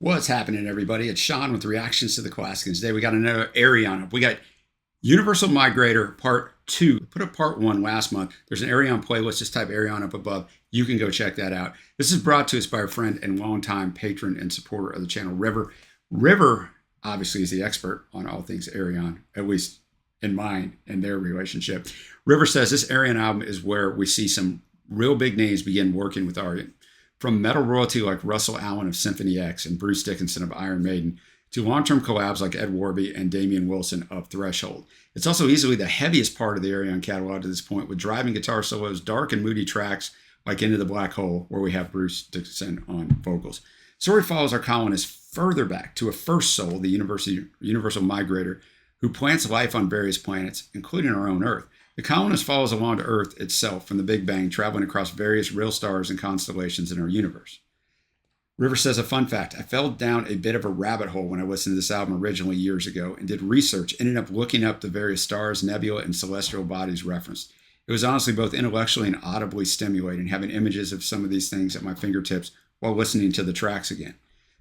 What's happening, everybody? It's Sean with reactions to the classics. Today we got another Ayreon up. We got Universal Migrator Part 2. Put up Part 1 last month. There's an Ayreon playlist. Just type Ayreon up above. You can go check that out. This is brought to us by our friend and longtime patron and supporter of the channel, River. River, obviously, is the expert on all things Ayreon, at least in mine and their relationship. River says this Ayreon album is where we see some real big names begin working with Ayreon. From metal royalty like Russell Allen of Symphony X and Bruce Dickinson of Iron Maiden, to long-term collabs like Ed Warby and Damian Wilson of Threshold. It's also easily the heaviest part of the Ayreon catalog to this point, with driving guitar solos, dark and moody tracks like Into the Black Hole, where we have Bruce Dickinson on vocals. Story follows our colonist further back to a first soul, the Universal Migrator, who plants life on various planets, including our own Earth. The colonist follows along to Earth itself from the Big Bang, traveling across various real stars and constellations in our universe. River says a fun fact: I fell down a bit of a rabbit hole when I listened to this album originally years ago and did research, ended up looking up the various stars, nebula, and celestial bodies referenced. It was honestly both intellectually and audibly stimulating, having images of some of these things at my fingertips while listening to the tracks again.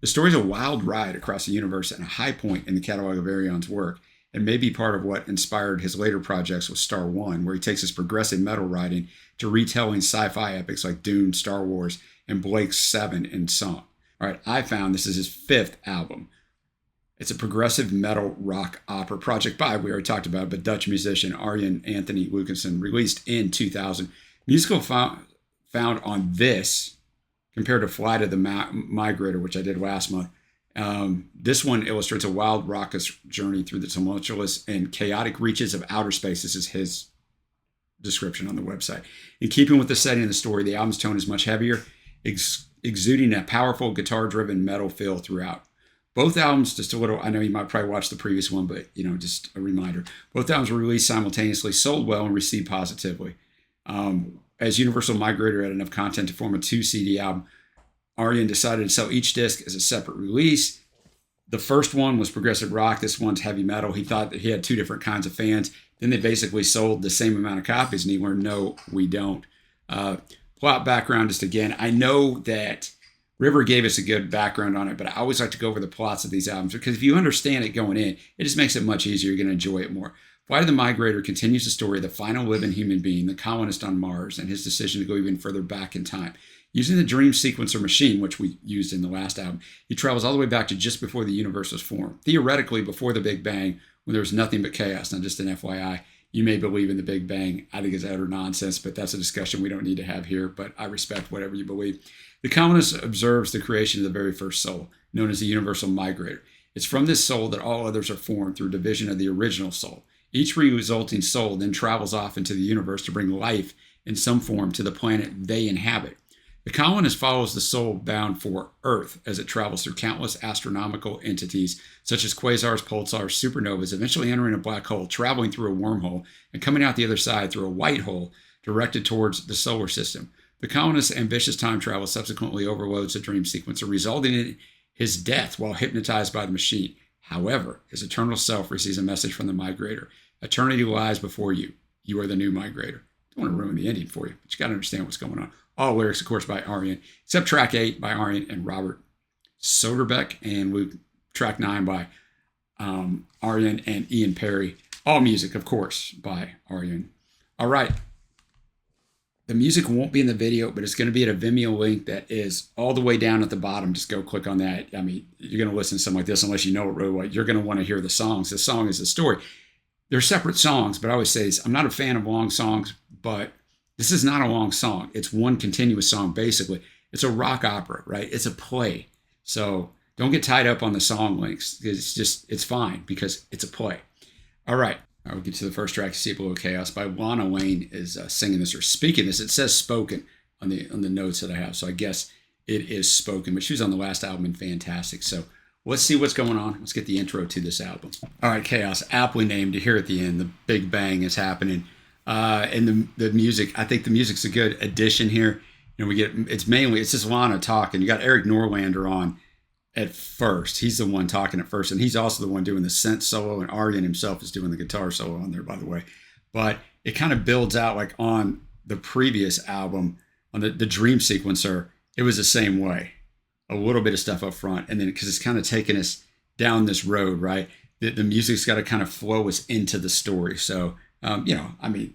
The story is a wild ride across the universe and a high point in the catalog of Ayreon's work, and may be part of what inspired his later projects with Star One, where he takes his progressive metal writing to retelling sci-fi epics like Dune, Star Wars, and Blake's Seven in song. All right, I found this is his fifth album. It's a progressive metal rock opera project by, we already talked about, but Dutch musician Arjen Anthony Lucanson, released in 2000. Musical found on this, compared to Flight of the Migrator, which I did last month. This one illustrates a wild, raucous journey through the tumultuous and chaotic reaches of outer space. This is his description on the website. In keeping with the setting of the story, the album's tone is much heavier, exuding a powerful guitar-driven metal feel throughout. Both albums, just a little, I know you might probably watch the previous one, but, just a reminder. Both albums were released simultaneously, sold well, and received positively. As Universal Migrator had enough content to form a 2-CD album, Ayreon decided to sell each disc as a separate release. The first one was progressive rock. This one's heavy metal. He thought that he had two different kinds of fans. Then they basically sold the same amount of copies, and he learned, no, we don't. Plot background, just again, I know that River gave us a good background on it, but I always like to go over the plots of these albums, because if you understand it going in, it just makes it much easier. You're going to enjoy it more. Flight of the Migrator continues the story of the final living human being, the colonist on Mars, and his decision to go even further back in time. Using the dream sequencer machine, which we used in the last album, he travels all the way back to just before the universe was formed. Theoretically, before the Big Bang, when there was nothing but chaos. Now, just an FYI, you may believe in the Big Bang. I think it's utter nonsense, but that's a discussion we don't need to have here, but I respect whatever you believe. The colonist observes the creation of the very first soul, known as the Universal Migrator. It's from this soul that all others are formed through division of the original soul. Each resulting soul then travels off into the universe to bring life in some form to the planet they inhabit. The colonist follows the soul bound for Earth as it travels through countless astronomical entities, such as quasars, pulsars, supernovas, eventually entering a black hole, traveling through a wormhole, and coming out the other side through a white hole directed towards the solar system. The colonist's ambitious time travel subsequently overloads the dream sequencer, resulting in his death while hypnotized by the machine. However, his eternal self receives a message from the Migrator. Eternity lies before you. You are the new Migrator. I don't want to ruin the ending for you, but you got to understand what's going on. All lyrics, of course, by Ayreon, except track 8 by Ayreon and Robert Soderbeck, and track 9 by Ayreon and Ian Perry. All music, of course, by Ayreon. All right. The music won't be in the video, but it's going to be at a Vimeo link that is all the way down at the bottom. Just go click on that. I mean, you're going to listen to something like this unless you know it really well. You're going to want to hear the songs. The song is the story. They're separate songs, but I always say this. I'm not a fan of long songs, but this is not a long song. It's one continuous song, basically. It's a rock opera, right? It's a play. So don't get tied up on the song links. It's fine because it's a play. All right. We'll get to the first track, See Below Chaos, by Lana Wayne is singing this or speaking this. It says spoken on the notes that I have, so I guess it is spoken. But she was on the last album and fantastic. So let's see what's going on. Let's get the intro to this album. All right, Chaos, aptly named. To hear at the end, the Big Bang is happening. And the music, I think the music's a good addition here. It's just Lana talking. You got Eric Norlander on at first. He's the one talking at first, and he's also the one doing the synth solo, and Ayreon himself is doing the guitar solo on there, by the way. But it kind of builds out like on the previous album, on the Dream Sequencer, it was the same way. a little bit of stuff up front, and then because it's kind of taking us down this road, right? The music's got to kind of flow us into the story. So, I mean,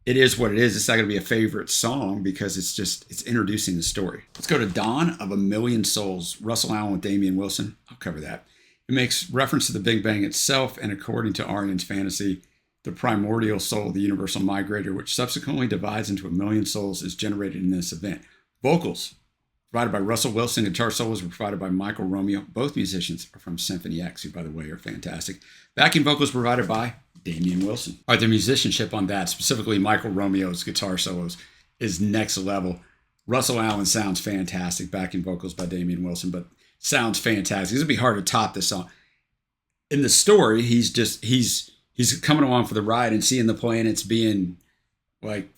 it is what it is. It's not going to be a favorite song because it's introducing the story. Let's go to Dawn of a Million Souls, Russell Allen with Damian Wilson. I'll cover that. It makes reference to the Big Bang itself, and according to Ayreon's fantasy, the primordial soul, the universal migrator, which subsequently divides into a million souls, is generated in this event. Vocals provided by Russell Wilson. Guitar solos were provided by Michael Romeo. Both musicians are from Symphony X, who, by the way, are fantastic. Backing vocals provided by Damian Wilson. All right, the musicianship on that, specifically Michael Romeo's guitar solos, is next level. Russell Allen sounds fantastic. Backing vocals by Damian Wilson, but sounds fantastic. It's going to be hard to top this song. In the story, he's coming along for the ride and seeing the planets being like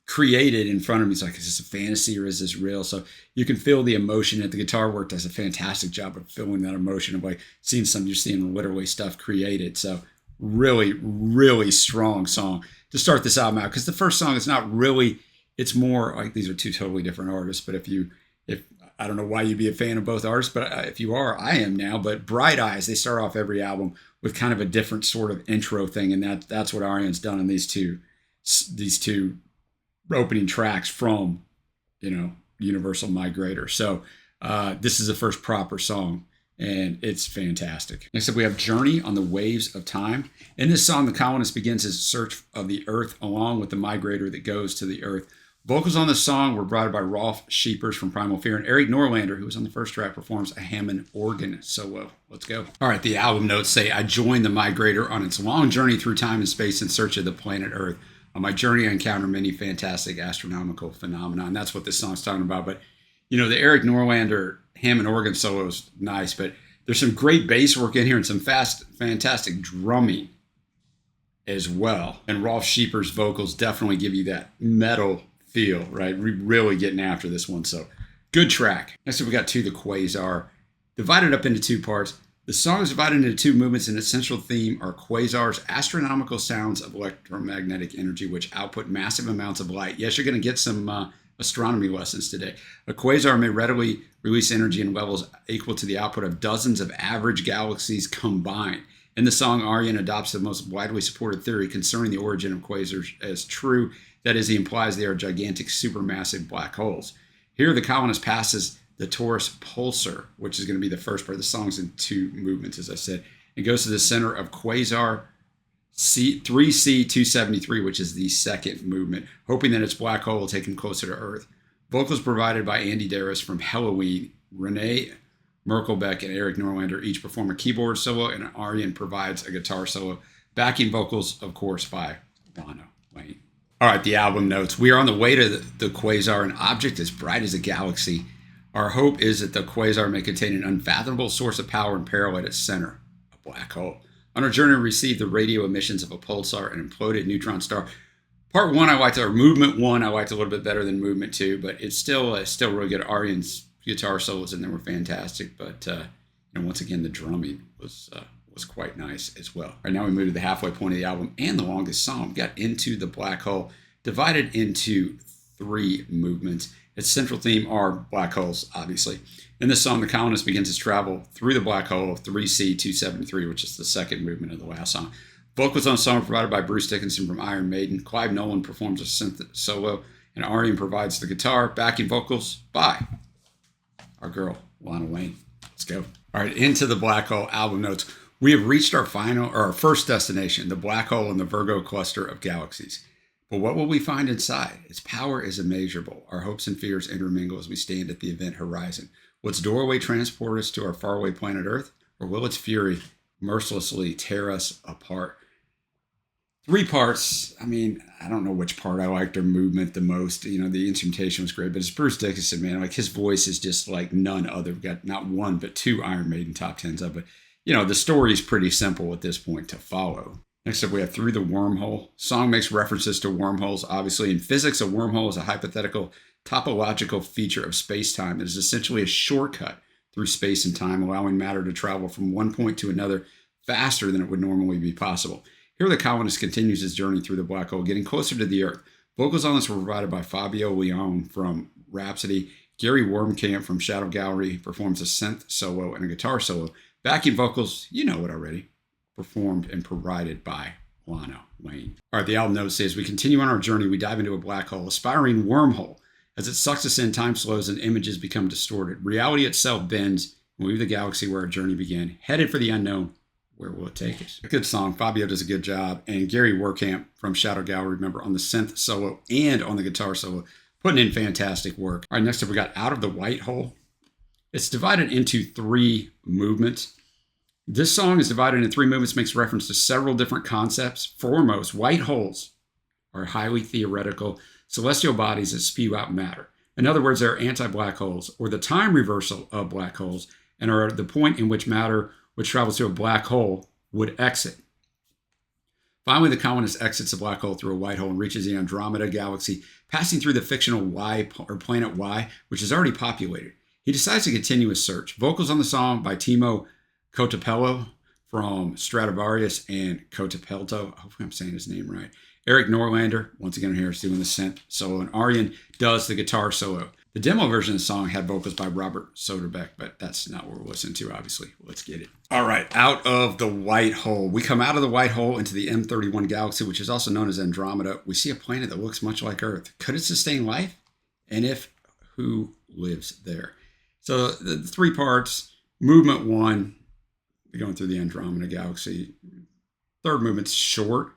created in front of him. He's like, is this a fantasy or is this real? So you can feel the emotion. And the guitar work does a fantastic job of feeling that emotion of like seeing you're seeing literally stuff created. So really, really strong song to start this album out, because the first song is not really, it's more like these are two totally different artists. But if I don't know why you'd be a fan of both artists, but if you are, I am now. But Bright Eyes, they start off every album with kind of a different sort of intro thing, and that's what Ayreon's done in these two opening tracks from, Universal Migrator. So this is the first proper song, and it's fantastic. Next up, we have Journey on the Waves of Time. In this song, the colonist begins his search of the Earth along with the migrator that goes to the Earth. Vocals on the song were provided by Rolf Scheepers from Primal Fear, and Eric Norlander, who was on the first track, performs a Hammond organ solo. Let's go. All right, the album notes say, I joined the Migrator on its long journey through time and space in search of the planet Earth. On my journey, I encountered many fantastic astronomical phenomena, and that's what this song's talking about. But, the Eric Norlander Hammond organ solo is nice, but there's some great bass work in here and some fantastic drumming as well. And Rolf Scheepers' vocals definitely give you that metal feel, right? We're really getting after this one. So good track. Next up, we got To the Quasar, divided up into two parts. The song is divided into two movements, and its central theme are quasars, astronomical sounds of electromagnetic energy, which output massive amounts of light. Yes, you're going to get some astronomy lessons today. A quasar may readily release energy in levels equal to the output of dozens of average galaxies combined. In the song, Ayreon adopts the most widely supported theory concerning the origin of quasars as true. That is, he implies they are gigantic supermassive black holes. Here, the colonist passes the Taurus pulsar, which is going to be the first part of the song's in two movements, as I said. It goes to the center of quasar 3C273, which is the second movement, hoping that its black hole will take him closer to Earth. Vocals provided by Andy Darris from Halloween, Renee Merkelbeck and Eric Norlander each perform a keyboard solo, and Ayreon provides a guitar solo. Backing vocals, of course, by Lana Wayne. All right, the album notes. We are on the way to the quasar, an object as bright as a galaxy. Our hope is that the quasar may contain an unfathomable source of power and peril at its center, a black hole. On our journey, we received the radio emissions of a pulsar, an imploded neutron star. Part one, movement one, I liked a little bit better than movement two, but it's still really good. Ayreon's guitar solos in there were fantastic, but once again, the drumming was quite nice as well. All right, now we move to the halfway point of the album and the longest song. We got Into the Black Hole, divided into three movements. Its central theme are black holes, obviously. In this song, the colonist begins his travel through the black hole of 3C273, which is the second movement of the last song. Vocals on the song are provided by Bruce Dickinson from Iron Maiden. Clive Nolan performs a synth solo, and Ayreon provides the guitar. Backing vocals by our girl, Lana Wayne. Let's go. All right, Into the Black Hole album notes. We have reached our first destination, the black hole in the Virgo cluster of galaxies. But what will we find inside? Its power is immeasurable. Our hopes and fears intermingle as we stand at the event horizon. Will its doorway transport us to our faraway planet Earth, or will its fury mercilessly tear us apart? Three parts. I mean, I don't know which part I liked or movement the most. The instrumentation was great, but it's Bruce Dickinson, man. Like, his voice is just like none other. We've got not one, but two Iron Maiden top tens up. But, the story is pretty simple at this point to follow. Next up, we have Through the Wormhole. Song makes references to wormholes. Obviously, in physics, a wormhole is a hypothetical topological feature of space-time. It is essentially a shortcut through space and time, allowing matter to travel from one point to another faster than it would normally be possible. Here, the colonist continues his journey through the black hole, getting closer to the Earth. Vocals on this were provided by Fabio Leone from Rhapsody. Gary Wormkamp from Shadow Gallery performs a synth solo and a guitar solo. Backing vocals, you know it already, performed and provided by Lana Wayne. All right, the album notes says, we continue on our journey. We dive into a black hole, a spiraling wormhole. As it sucks us in, time slows and images become distorted. Reality itself bends, and we leave the galaxy where our journey began, headed for the unknown. Where will it take us? A good song. Fabio does a good job. And Gary Wormkamp from Shadow Gallery, remember, on the synth solo and on the guitar solo, putting in fantastic work. All right, next up we got Out of the White Hole. It's divided into 3 movements. This song is divided into 3 movements, makes reference to several different concepts. Foremost, white holes are highly theoretical celestial bodies that spew out matter. In other words, they're anti-black holes, or the time reversal of black holes, and are the point in which matter, which travels to a black hole, would exit. Finally, the colonist exits the black hole through a white hole and reaches the Andromeda galaxy, passing through the fictional planet Y, which is already populated. He decides to continue his search. Vocals on the song by Timo Cotapello from Stradivarius and Cotapelto. Hopefully I'm saying his name right. Eric Norlander, once again here, is doing the synth solo, and Ayreon does the guitar solo. The demo version of the song had vocals by Robert Soderbeck, but that's not what we're listening to, obviously. Let's get it. All right, Out of the White Hole. We come out of the white hole into the M31 galaxy, which is also known as Andromeda. We see a planet that looks much like Earth. Could it sustain life? And if, who lives there? So the 3 parts. Movement 1, we're going through the Andromeda galaxy. 3rd movement's short.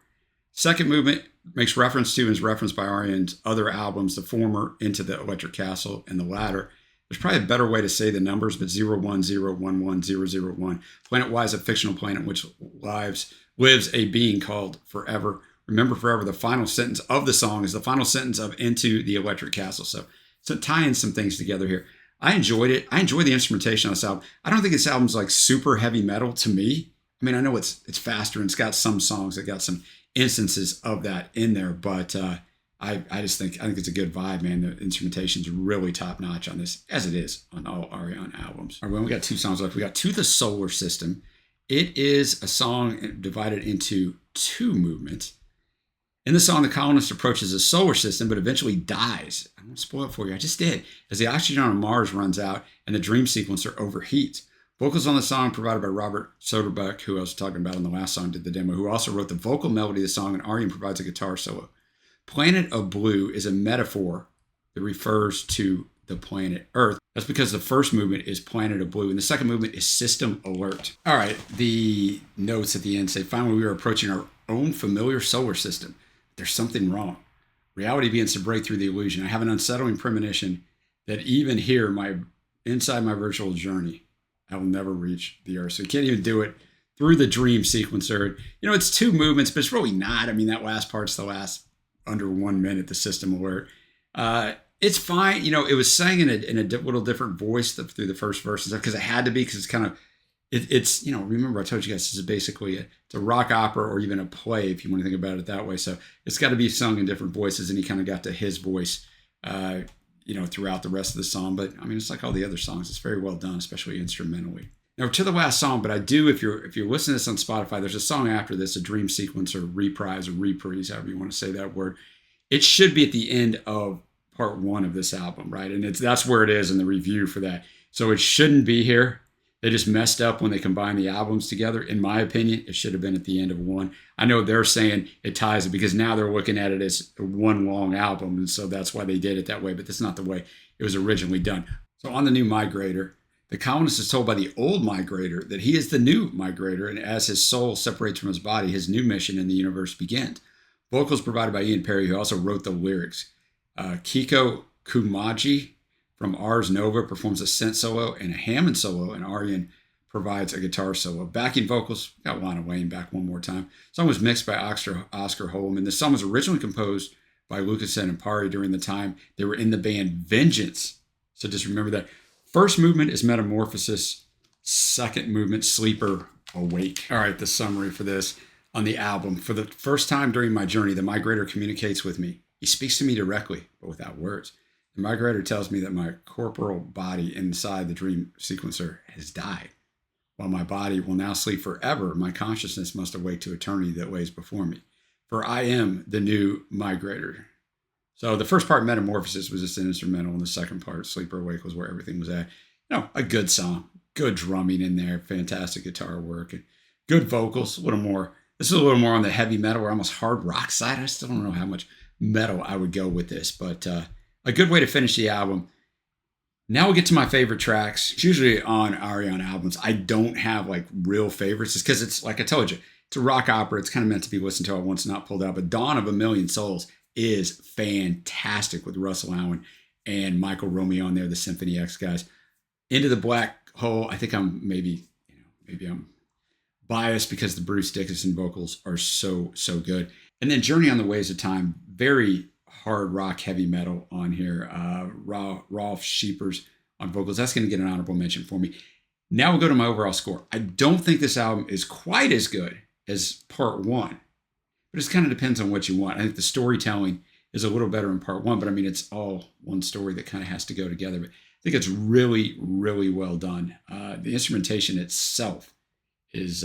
2nd movement makes reference to and is referenced by Ayreon's other albums, the former Into the Electric Castle and the latter. There's probably a better way to say the numbers, but 01011001. Planet Y is a fictional planet in which lives a being called Forever. Remember Forever, the final sentence of the song is the final sentence of Into the Electric Castle. So tying some things together here. I enjoyed it. I enjoy the instrumentation on this album. I don't think this album's like super heavy metal to me. I mean, I know it's faster and it's got some songs that got some instances of that in there, but I think it's a good vibe, man. The instrumentation's really top notch on this, as it is on all Ayreon albums. All right, well, we got 2 songs left. We got To the Solar System. It is a song divided into 2 movements. In the song, the colonist approaches the solar system, but eventually dies. I won't spoil it for you. I just did. As the oxygen on Mars runs out and the dream sequencer overheats. Vocals on the song provided by Robert Soderbeck, who I was talking about on the last song, did the demo, who also wrote the vocal melody of the song, and Ayreon provides a guitar solo. Planet of Blue is a metaphor that refers to the planet Earth. That's because the first movement is Planet of Blue, and the second movement is System Alert. All right, the notes at the end say, finally we are approaching our own familiar solar system. There's something wrong. Reality begins to break through the illusion. I have an unsettling premonition that even here, inside my virtual journey, I will never reach the Earth. So you can't even do it through the dream sequencer. You know, it's 2 movements, but it's really not. I mean, that last part's the last under 1 minute, the System Alert. It's fine. You know, it was sang in a little different voice through the first verse and stuff, because it had to be, because it's kind of, it's, you know, remember I told you guys this is basically it's a rock opera or even a play, if you want to think about it that way. So it's got to be sung in different voices, and he kind of got to his voice, you know, throughout the rest of the song. But I mean, it's like all the other songs. It's very well done, especially instrumentally. Now to the last song, but I do, if you're listening to this on Spotify, there's a song after this, a dream sequence or reprise or reprise, however you want to say that word. It should be at the end of part 1 of this album, right? And that's where it is in the review for that. So it shouldn't be here. They just messed up when they combined the albums together. In my opinion, it should have been at the end of 1. I know they're saying it ties it because now they're looking at it as 1 long album, and so that's why they did it that way, but that's not the way it was originally done. So on the new Migrator, the colonist is told by the old Migrator that he is the new Migrator, and as his soul separates from his body, his new mission in the universe begins. Vocals provided by Ian Perry, who also wrote the lyrics. Kiko Kumaji from Ars Nova performs a synth solo and a Hammond solo, and Ayreon provides a guitar solo. Backing vocals, got Lana Wayne back one more time. The song was mixed by Oscar Holman. The song was originally composed by Lucasen and Pari during the time they were in the band Vengeance. So just remember that. First movement is Metamorphosis. Second movement, Sleeper, Awake. All right, the summary for this on the album. For the first time during my journey, the Migrator communicates with me. He speaks to me directly, but without words. The Migrator tells me that my corporal body inside the dream sequencer has died. While my body will now sleep forever, my consciousness must awake to eternity that lays before me. For I am the new Migrator. So the first part, Metamorphosis, was just an instrumental, and the second part, Sleeper Awake, was where everything was at. A good song, good drumming in there, fantastic guitar work, and good vocals. A little more. This is a little more on the heavy metal or almost hard rock side. I still don't know how much metal I would go with this, but a good way to finish the album. Now we'll get to my favorite tracks. It's usually on Ayreon albums, I don't have like real favorites. It's because it's, like I told you, it's a rock opera. It's kind of meant to be listened to at once, not pulled out. But Dawn of a Million Souls is fantastic with Russell Allen and Michael Romeo on there, the Symphony X guys. Into the Black Hole, I think maybe I'm biased because the Bruce Dickinson vocals are so good. And then Journey on the Waves of Time, very hard rock, heavy metal on here. Rolf Scheepers on vocals. That's going to get an honorable mention for me. Now we'll go to my overall score. I don't think this album is quite as good as part one, but it kind of depends on what you want. I think the storytelling is a little better in part one, but I mean, it's all one story that kind of has to go together. But I think it's really, really well done. The instrumentation itself is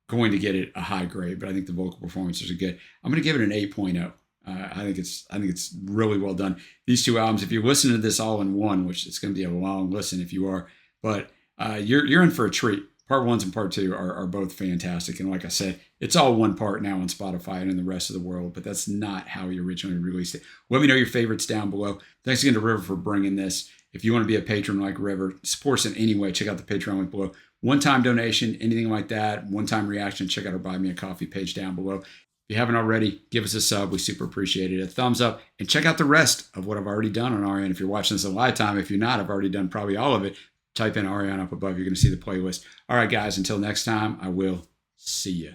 going to get it a high grade, but I think the vocal performances are good. I'm going to give it an 8.0. I think it's really well done. These two albums, if you listen to this all in one, which it's going to be a long listen if you are, but you're in for a treat. Part ones and part two are both fantastic. And like I said, it's all one part now on Spotify and in the rest of the world, but that's not how he originally released it. Let me know your favorites down below. Thanks again to River for bringing this. If you want to be a patron like River, support us in any way, check out the Patreon link below. One-time donation, anything like that, one-time reaction, check out our Buy Me a Coffee page down below. If you haven't already, give us a sub. We super appreciate it. A thumbs up, and check out the rest of what I've already done on Ayreon. If you're watching this in live time, if you're not, I've already done probably all of it. Type in Ayreon up above. You're going to see the playlist. All right, guys, until next time, I will see you.